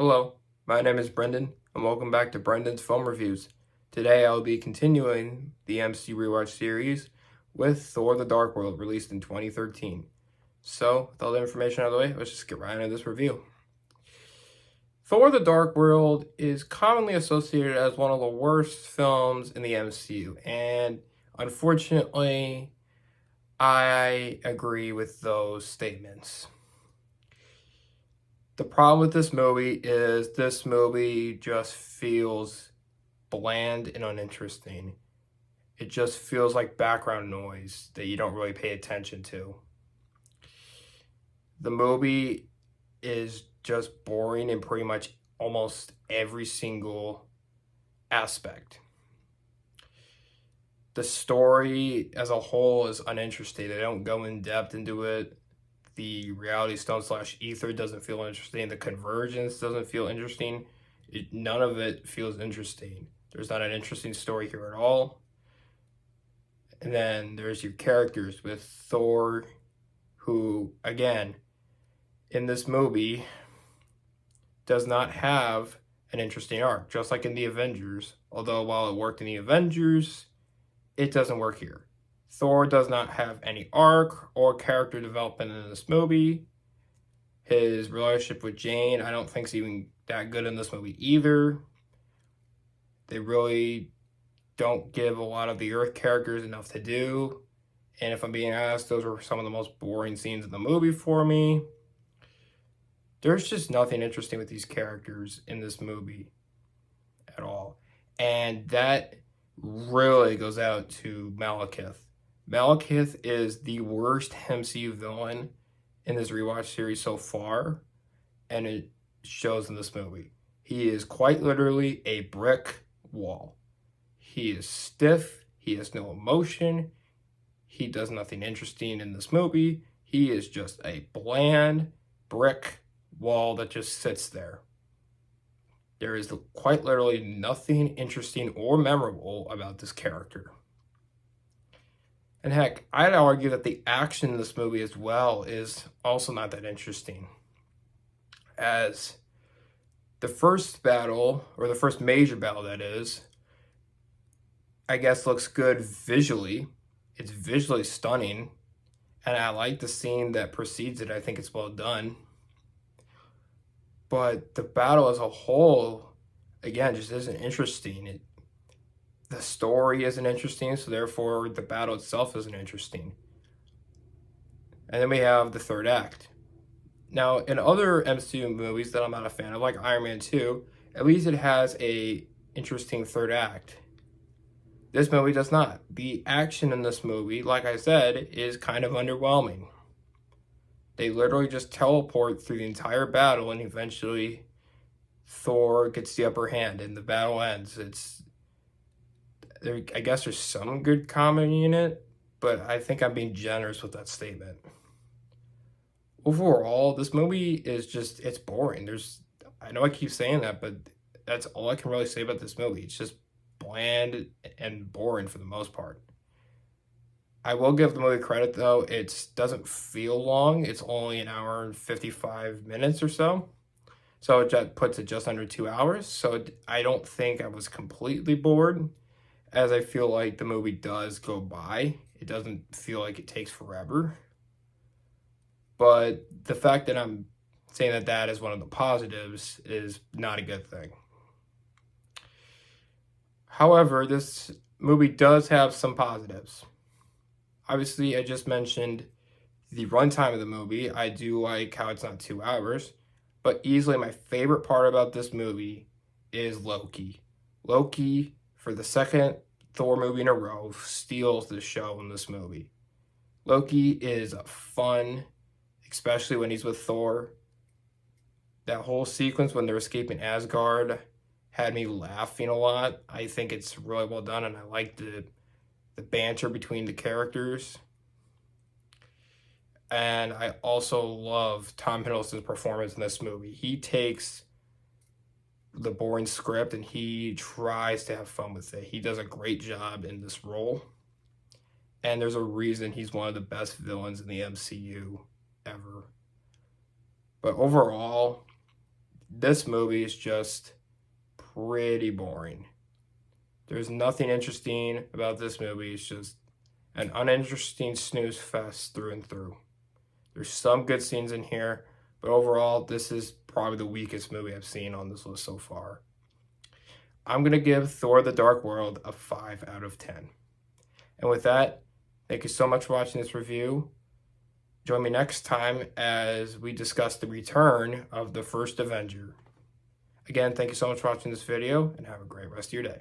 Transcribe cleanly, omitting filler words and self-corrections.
Hello, my name is Brendan, and welcome back to Brendan's Film Reviews. Today I will be continuing the MC Rewatch series with Thor the Dark World, released in 2013. So, with all the information out of the way, let's just get right into this review. Thor the Dark World is commonly associated as one of the worst films in the MCU, and unfortunately, I agree with those statements. The problem with this movie is this movie just feels bland and uninteresting. It just feels like background noise that you don't really pay attention to. The movie is just boring in pretty much almost every single aspect. The story as a whole is uninteresting. They don't go in depth into it. The reality stone / ether doesn't feel interesting. The convergence doesn't feel interesting. None of it feels interesting. There's not an interesting story here at all. And then there's your characters with Thor, who, again, in this movie, does not have an interesting arc, just like in the Avengers. Although while it worked in the Avengers, it doesn't work here. Thor does not have any arc or character development in this movie. His relationship with Jane, I don't think is even that good in this movie either. They really don't give a lot of the Earth characters enough to do. And if I'm being honest, those were some of the most boring scenes in the movie for me. There's just nothing interesting with these characters in this movie at all. And that really goes out to Malekith. Malekith is the worst MCU villain in this rewatch series so far, and it shows in this movie. He is quite literally a brick wall. He is stiff, he has no emotion, he does nothing interesting in this movie. He is just a bland brick wall that just sits there. There is quite literally nothing interesting or memorable about this character. And heck, I'd argue that the action in this movie as well is also not that interesting. As the first battle, or the first major battle that is, I guess looks good visually. It's visually stunning. And I like the scene that precedes it. I think it's well done. But the battle as a whole, again, just isn't interesting. The story isn't interesting, so therefore the battle itself isn't interesting. And then we have the third act. Now, in other MCU movies that I'm not a fan of, like Iron Man 2, at least it has a interesting third act. This movie does not. The action in this movie, like I said, is kind of underwhelming. They literally just teleport through the entire battle, and eventually Thor gets the upper hand and the battle ends. I guess there's some good comedy in it, but I think I'm being generous with that statement. Overall, this movie is just, it's boring. I know I keep saying that, but that's all I can really say about this movie. It's just bland and boring for the most part. I will give the movie credit though. It doesn't feel long. It's only an hour and 55 minutes or so. So it puts it just under 2 hours. So I don't think I was completely bored, as I feel like the movie does go by. It doesn't feel like it takes forever. But the fact that I'm saying that is one of the positives is not a good thing. However, this movie does have some positives. Obviously, I just mentioned the runtime of the movie. I do like how it's not 2 hours. But easily my favorite part about this movie is Loki. Loki, for the second Thor movie in a row, steals the show in this movie. Loki is fun, especially when he's with Thor. That whole sequence when they're escaping Asgard had me laughing a lot. I think it's really well done, and I like the banter between the characters. And I also love Tom Hiddleston's performance in this movie. He takes the boring script and he tries to have fun with it. He does a great job in this role. And there's a reason he's one of the best villains in the MCU ever. But overall, this movie is just pretty boring. There's nothing interesting about this movie. It's just an uninteresting snooze fest through and through. There's some good scenes in here, but overall, this is probably the weakest movie I've seen on this list so far. I'm going to give Thor the Dark World a 5 out of 10. And with that, thank you so much for watching this review. Join me next time as we discuss the return of the first Avenger. Again, thank you so much for watching this video, and have a great rest of your day.